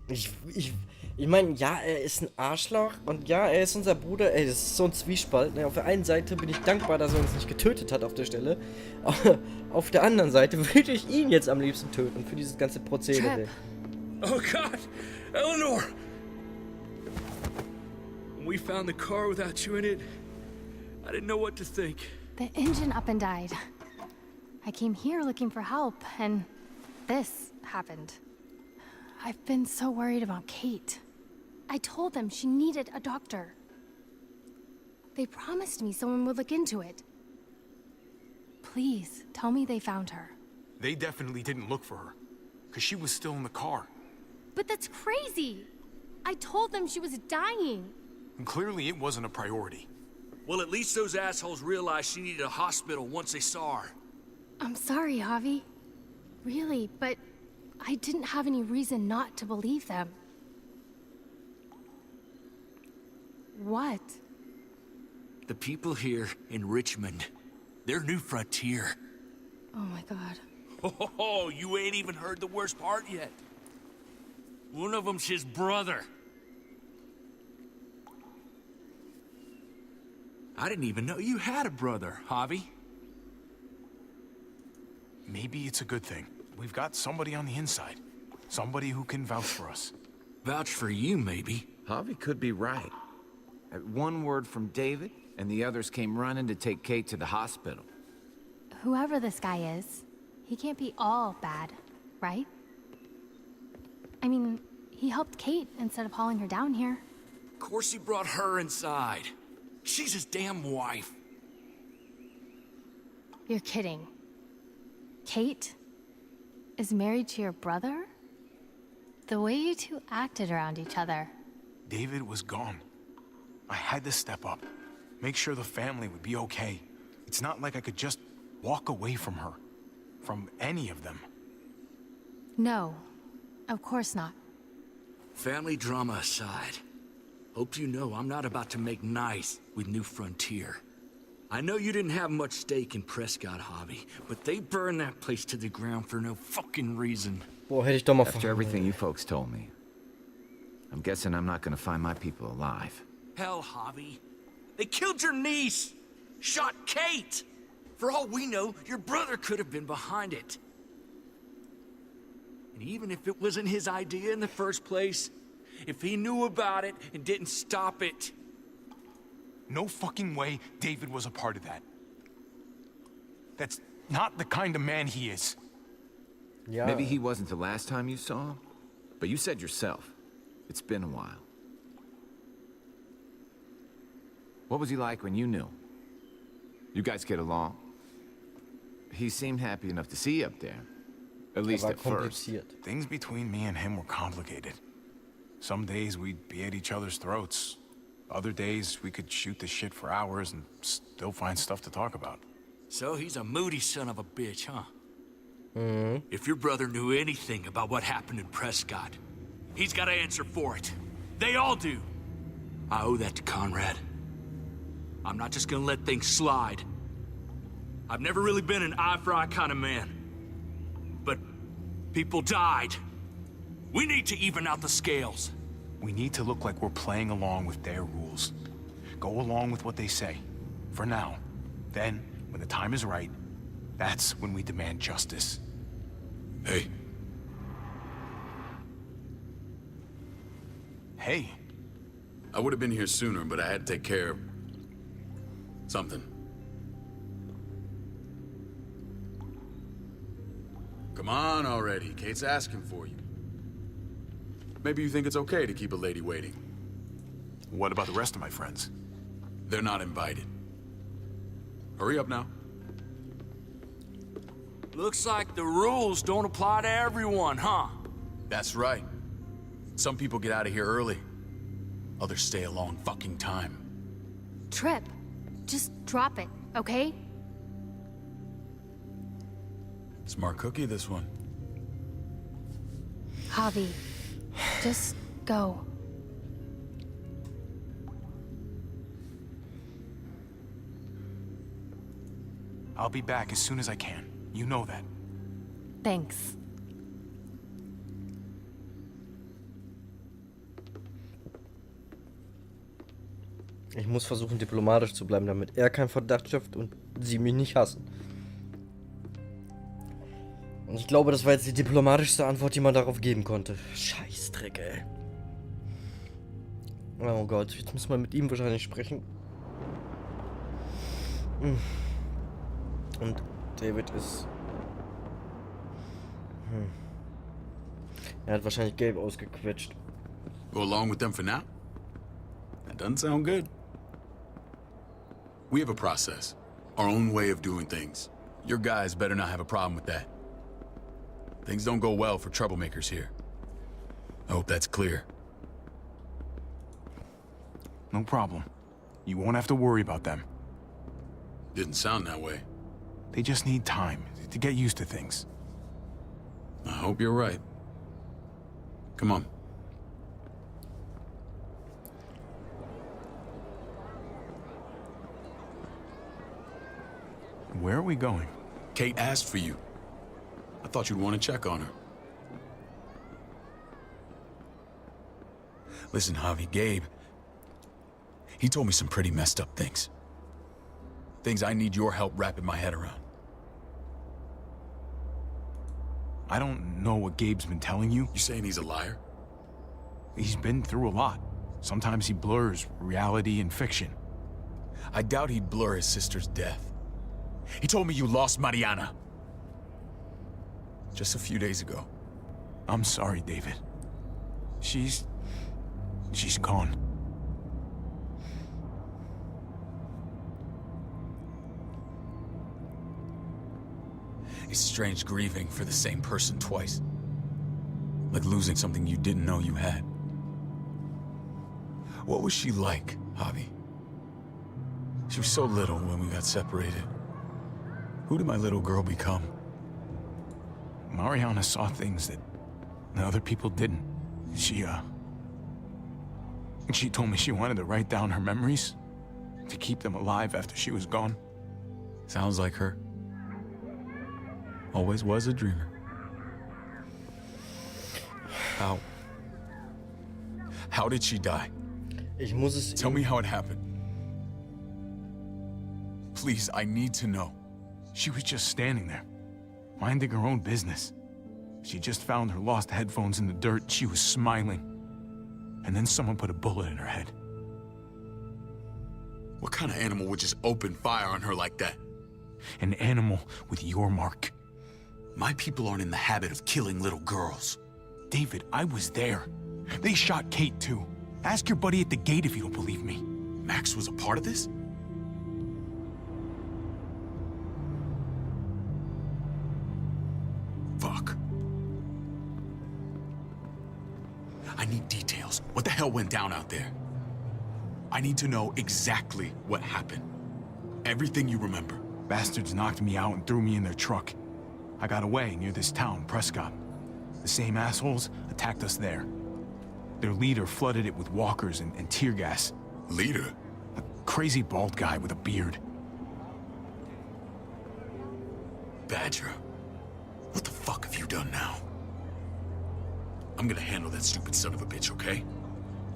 Ich meine, ja, er ist ein Arschloch und ja, er ist unser Bruder. Ey, das ist so ein Zwiespalt. Ne? Auf der einen Seite bin ich dankbar, dass er uns nicht getötet hat auf der Stelle. Auf der anderen Seite würde ich ihn jetzt am liebsten töten für dieses ganze Prozedere. Trip. Oh God, Eleanor! When we found the car without you in it, I didn't know what to think. The engine up and died. I came here looking for help, and this happened. I've been so worried about Kate. I told them she needed a doctor. They promised me someone would look into it. Please, tell me they found her. They definitely didn't look for her, because she was still in the car. But that's crazy! I told them she was dying. And clearly it wasn't a priority. Well, at least those assholes realized she needed a hospital once they saw her. I'm sorry, Javi. Really, but I didn't have any reason not to believe them. What? The people here in Richmond, their new frontier. Oh my God. Oh, you ain't even heard the worst part yet. One of them's his brother. I didn't even know you had a brother, Javi. Maybe it's a good thing. We've got somebody on the inside. Somebody who can vouch for us. Vouch for you, maybe. Javi could be right. At one word from David, and the others came running to take Kate to the hospital. Whoever this guy is, he can't be all bad, right? I mean, he helped Kate instead of hauling her down here. Of course he brought her inside. She's his damn wife. You're kidding. Kate is married to your brother? The way you two acted around each other. David was gone. I had to step up. Make sure the family would be okay. It's not like I could just walk away from her. From any of them. No, of course not. Family drama aside, hope you know I'm not about to make nice with New Frontier. I know you didn't have much stake in Prescott, Javi, but they burned that place to the ground for no fucking reason. Boah, hätte ich doch mal After everything you folks told me, I'm guessing I'm not gonna find my people alive. Hell, Javi. They killed your niece! Shot Kate! For all we know, your brother could have been behind it. And even if it wasn't his idea in the first place, if he knew about it and didn't stop it... No fucking way David was a part of that. That's not the kind of man he is. Ja. Maybe he wasn't the last time you saw him, but you said yourself, it's been a while. What was he like when you knew? You guys get along? He seemed happy enough to see you up there. At least war at first. kompliziert. Things between me and him were complicated. Some days we'd be at each other's throats. Other days we could shoot the shit for hours and still find stuff to talk about. So he's a moody son of a bitch, huh? If your brother knew anything about what happened in Prescott, he's got to answer for it. They all do. I owe that to Conrad. I'm not just gonna let things slide. I've never really been an eye-for-eye kind of man. But people died. We need to even out the scales. We need to look like we're playing along with their rules. Go along with what they say. For now. Then, when the time is right, that's when we demand justice. Hey. Hey. I would have been here sooner, but I had to take care of... something. Come on already. Kate's asking for you. Maybe you think it's okay to keep a lady waiting. What about the rest of my friends? They're not invited. Hurry up now. Looks like the rules don't apply to everyone, huh? That's right. Some people get out of here early. Others stay a long fucking time. Trip, just drop it, okay? Smart cookie, this one. Javi, just go. I'll be back as soon as I can. You know that. Thanks. Ich muss versuchen, diplomatisch zu bleiben, damit er keinen Verdacht schöpft und sie mich nicht hassen. Und ich glaube, das war jetzt die diplomatischste Antwort, die man darauf geben konnte. Scheißdreck, ey. Oh Gott, jetzt muss man mit ihm wahrscheinlich sprechen. Und David ist... Er hat wahrscheinlich gelb ausgequetscht. Go along with them for now? That doesn't sound good. We have a process, our own way of doing things. Your guys better not have a problem with that. Things don't go well for troublemakers here. I hope that's clear. No problem. You won't have to worry about them. Didn't sound that way. They just need time to get used to things. I hope you're right. Come on. Where are we going? Kate asked for you. I thought you'd want to check on her. Listen, Javi, Gabe, he told me some pretty messed up things. Things I need your help wrapping my head around. I don't know what Gabe's been telling you. You saying he's a liar? He's been through a lot. Sometimes he blurs reality and fiction. I doubt he'd blur his sister's death. He told me you lost Mariana. Just a few days ago. I'm sorry, David. She's gone. It's strange grieving for the same person twice. Like losing something you didn't know you had. What was she like, Javi? She was so little when we got separated. Who did my little girl become? Mariana saw things that other people didn't. She told me she wanted to write down her memories to keep them alive after she was gone. Sounds like her. Always was a dreamer. How did she die? Ich muss es... Tell me how it happened. Please, I need to know. She was just standing there, minding her own business. She just found her lost headphones in the dirt. She was smiling. And then someone put a bullet in her head. What kind of animal would just open fire on her like that? An animal with your mark. My people aren't in the habit of killing little girls. David, I was there. They shot Kate too. Ask your buddy at the gate if you don't believe me. Max was a part of this? Fuck. I need details. What the hell went down out there? I need to know exactly what happened. Everything you remember. Bastards knocked me out and threw me in their truck. I got away near this town, Prescott. The same assholes attacked us there. Their leader flooded it with walkers and tear gas. Leader? A crazy bald guy with a beard. Badger, what the fuck have you done now? I'm gonna handle that stupid son of a bitch, okay?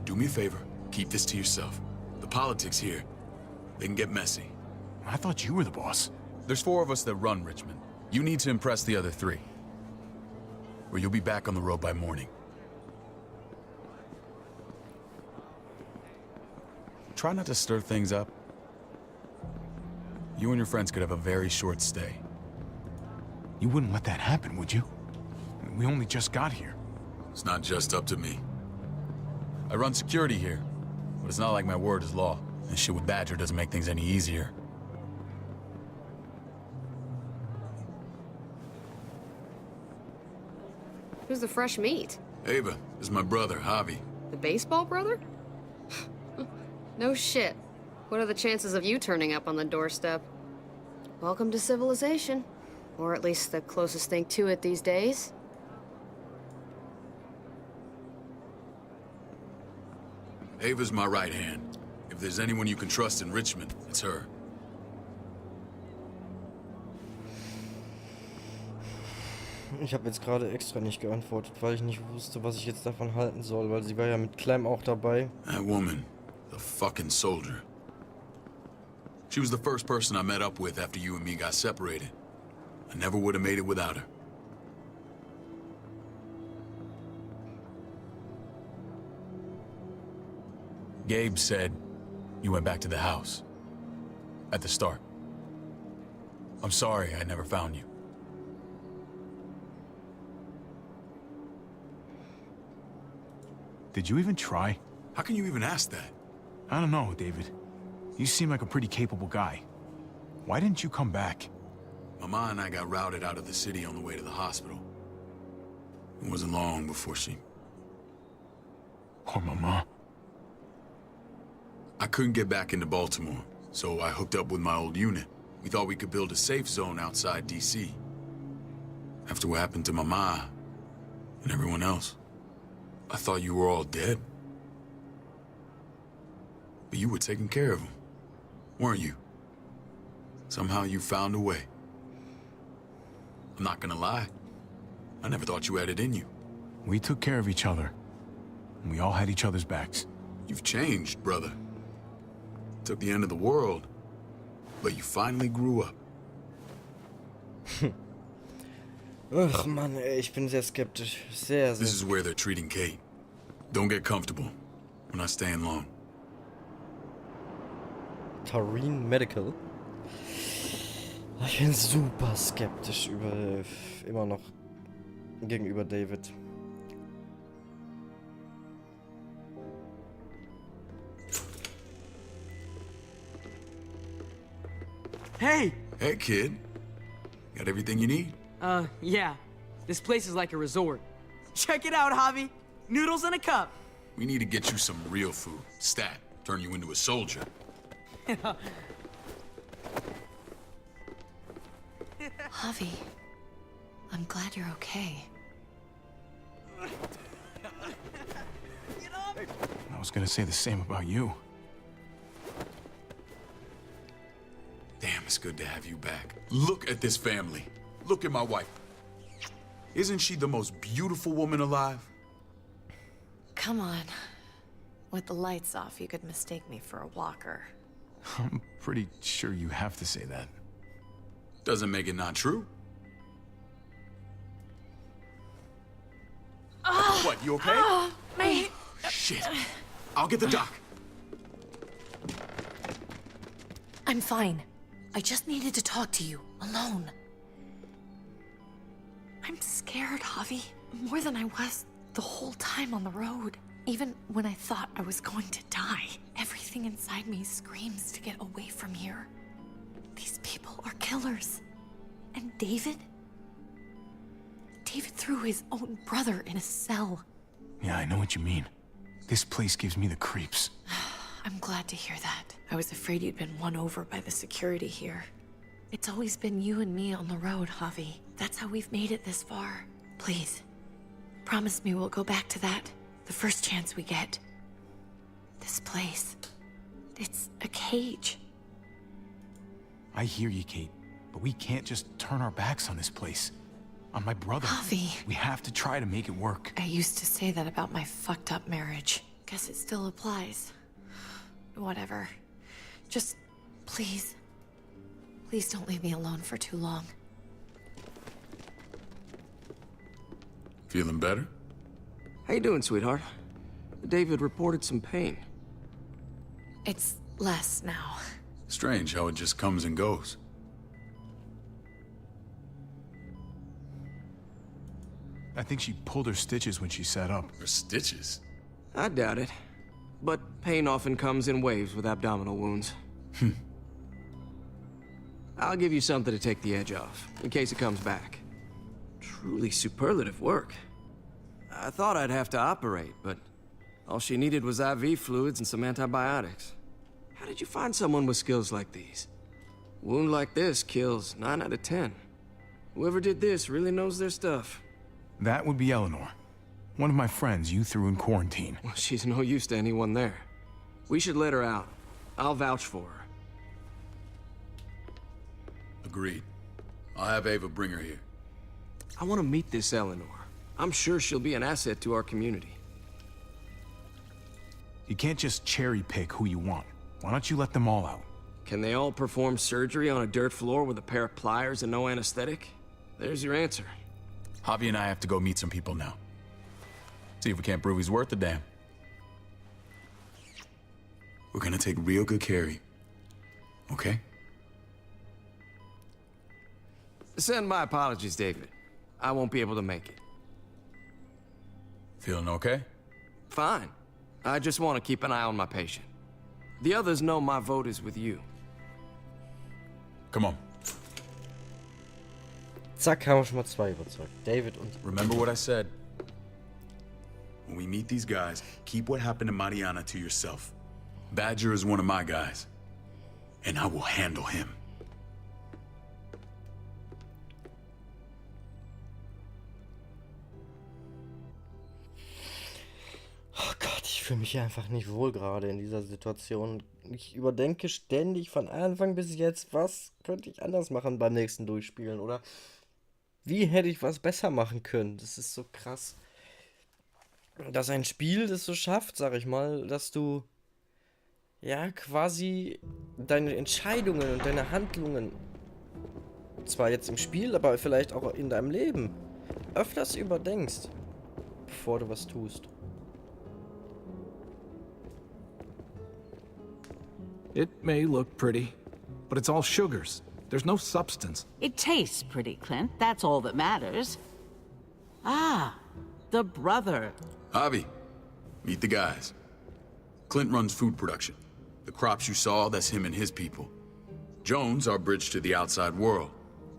Do me a favor, keep this to yourself. The politics here, they can get messy. I thought you were the boss. There's 4 of us that run Richmond. You need to impress the other 3. Or you'll be back on the road by morning. Try not to stir things up. You and your friends could have a very short stay. You wouldn't let that happen, would you? We only just got here. It's not just up to me. I run security here, but it's not like my word is law. And shit with Badger doesn't make things any easier. Who's the fresh meat? Ava, this is my brother, Javi. The baseball brother? No shit. What are the chances of you turning up on the doorstep? Welcome to civilization. Or at least the closest thing to it these days. Ava's my right hand. If there's anyone you can trust in Richmond, it's her. Ich habe jetzt gerade extra nicht geantwortet, weil ich nicht wusste, was ich jetzt davon halten soll, weil sie war ja mit Clem auch dabei. That woman, the fucking soldier. She was the first person I met up with after you and me got separated. I never would have made it without her. Gabe said you went back to the house. At the start. I'm sorry I never found you. Did you even try? How can you even ask that? I don't know, David. You seem like a pretty capable guy. Why didn't you come back? Mama and I got routed out of the city on the way to the hospital. It wasn't long before she... Poor Mama. I couldn't get back into Baltimore, so I hooked up with my old unit. We thought we could build a safe zone outside D.C. After what happened to Mama and everyone else, I thought you were all dead. But you were taking care of them, weren't you? Somehow you found a way. I'm not gonna lie. I never thought you had it in you. We took care of each other. And we all had each other's backs. You've changed, brother. Took the end of the world, but you finally grew up. Ach Mann, ey, ich bin sehr skeptisch. Sehr, sehr. This is where they're treating Kate. Don't get comfortable. We're not staying long. Taurine Medical. Ich bin super skeptisch immer noch gegenüber David. Hey! Hey, kid. Got everything you need? Yeah. This place is like a resort. Check it out, Javi. Noodles in a cup. We need to get you some real food. Stat. Turn you into a soldier. Javi, I'm glad you're okay. I was gonna say the same about you. Damn, it's good to have you back. Look at this family. Look at my wife. Isn't she the most beautiful woman alive? Come on. With the lights off, you could mistake me for a walker. I'm pretty sure you have to say that. Doesn't make it not true. What, you okay? My... Shit. I'll get the doc. I'm fine. I just needed to talk to you, alone. I'm scared, Javi. More than I was the whole time on the road. Even when I thought I was going to die, everything inside me screams to get away from here. These people are killers. And David? David threw his own brother in a cell. Yeah, I know what you mean. This place gives me the creeps. I'm glad to hear that. I was afraid you'd been won over by the security here. It's always been you and me on the road, Javi. That's how we've made it this far. Please, promise me we'll go back to that the first chance we get. This place, it's a cage. I hear you, Kate, but we can't just turn our backs on this place. On my brother. Javi. We have to try to make it work. I used to say that about my fucked up marriage. Guess it still applies. Whatever. Just, please. Please don't leave me alone for too long. Feeling better? How you doing, sweetheart? David reported some pain. It's less now. Strange how it just comes and goes. I think she pulled her stitches when she sat up. Her stitches? I doubt it. But pain often comes in waves with abdominal wounds. I'll give you something to take the edge off, in case it comes back. Truly superlative work. I thought I'd have to operate, but all she needed was IV fluids and some antibiotics. How did you find someone with skills like these? A wound like this kills 9 out of 10. Whoever did this really knows their stuff. That would be Eleanor. One of my friends you threw in quarantine. Well, she's no use to anyone there. We should let her out. I'll vouch for her. Agreed. I'll have Ava bring her here. I want to meet this Eleanor. I'm sure she'll be an asset to our community. You can't just cherry pick who you want. Why don't you let them all out? Can they all perform surgery on a dirt floor with a pair of pliers and no anesthetic? There's your answer. Javi and I have to go meet some people now. See if we can't prove he's worth a damn. We're gonna take real good care of you. Okay? Send my apologies, David. I won't be able to make it. Feeling okay? Fine. I just want to keep an eye on my patient. The others know my vote is with you. Come on. Zack, haben wir schon mal 2 überzeugt. David und... Remember what I said. When we meet these guys, keep what happened to Mariana to yourself. Badger is one of my guys. And I will handle him. Oh Gott, ich fühle mich einfach nicht wohl gerade in dieser Situation. Ich überdenke ständig von Anfang bis jetzt, was könnte ich anders machen beim nächsten Durchspielen oder wie hätte ich was besser machen können. Das ist so krass, dass ein Spiel das so schafft, sag ich mal, dass du ja quasi deine Entscheidungen und deine Handlungen, zwar jetzt im Spiel, aber vielleicht auch in deinem Leben, öfters überdenkst, bevor du was tust. It may look pretty, but it's all sugars. There's no substance. It tastes pretty, Clint. That's all that matters. Ah, the brother. Javi, meet the guys. Clint runs food production. The crops you saw, that's him and his people. Joan's our bridge to the outside world.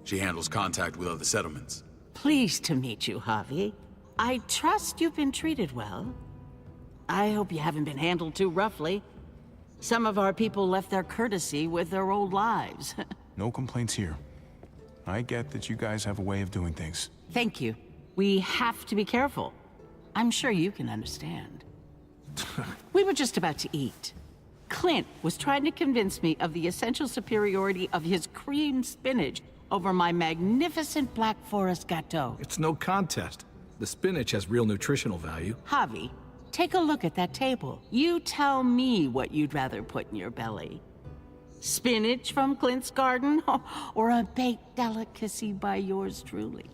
She handles contact with other settlements. Pleased to meet you, Javi. I trust you've been treated well. I hope you haven't been handled too roughly. Some of our people left their courtesy with their old lives. No complaints here. I get that you guys have a way of doing things. Thank you. We have to be careful. I'm sure you can understand. We were just about to eat. Clint was trying to convince me of the essential superiority of his creamed spinach over my magnificent Black Forest gâteau. It's no contest. The spinach has real nutritional value. Javi, take a look at that table. You tell me what you'd rather put in your belly. Spinach from Clint's garden, or a baked delicacy by yours truly?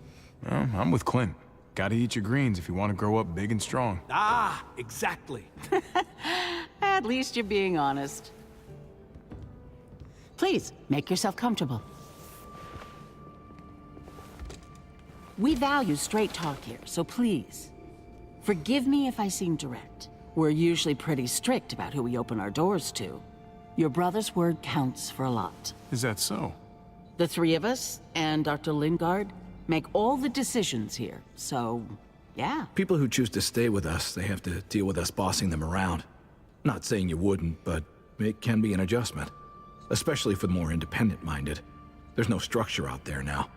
I'm with Clint. Gotta eat your greens if you want to grow up big and strong. Ah, exactly. At least you're being honest. Please, make yourself comfortable. We value straight talk here, so please, forgive me if I seem direct. We're usually pretty strict about who we open our doors to. Your brother's word counts for a lot. Is that so? The three of us and Dr. Lingard make all the decisions here, so, yeah. People who choose to stay with us, they have to deal with us bossing them around. Not saying you wouldn't, but it can be an adjustment. Especially for the more independent-minded. There's no structure out there now.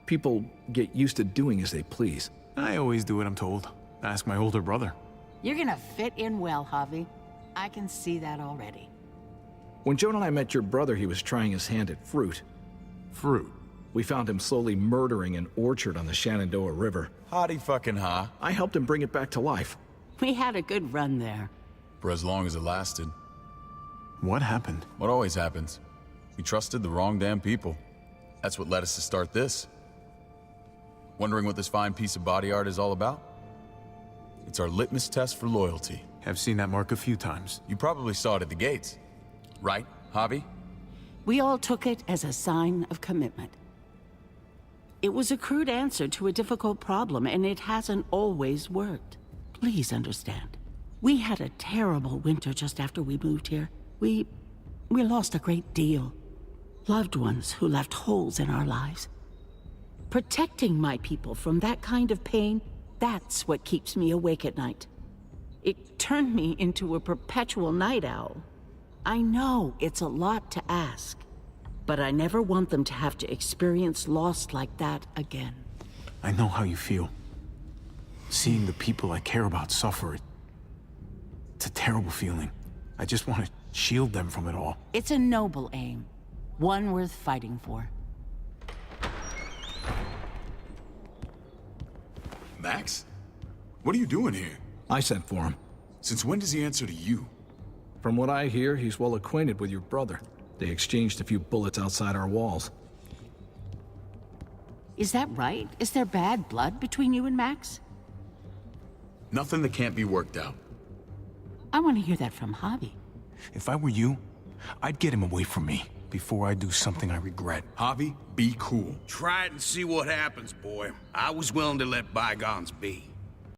People get used to doing as they please. I always do what I'm told. Ask my older brother. You're gonna fit in well, Javi. I can see that already. When Joan and I met your brother, he was trying his hand at fruit. Fruit? We found him slowly murdering an orchard on the Shenandoah River. Howdy fucking ha. I helped him bring it back to life. We had a good run there. For as long as it lasted. What happened? What always happens. We trusted the wrong damn people. That's what led us to start this. Wondering what this fine piece of body art is all about? It's our litmus test for loyalty. Have seen that mark a few times. You probably saw it at the gates. Right, Javi? We all took it as a sign of commitment. It was a crude answer to a difficult problem, and it hasn't always worked. Please understand. We had a terrible winter just after we moved here. We lost a great deal. Loved ones who left holes in our lives. Protecting my people from that kind of pain, that's what keeps me awake at night. It turned me into a perpetual night owl. I know it's a lot to ask, but I never want them to have to experience loss like that again. I know how you feel. Seeing the people I care about suffer, it's a terrible feeling. I just want to shield them from it all. It's a noble aim, one worth fighting for. Max? What are you doing here? I sent for him. Since when does he answer to you? From what I hear, he's well acquainted with your brother. They exchanged a few bullets outside our walls. Is that right? Is there bad blood between you and Max? Nothing that can't be worked out. I want to hear that from Javi. If I were you, I'd get him away from me before I do something I regret. Javi, be cool. Try it and see what happens, boy. I was willing to let bygones be.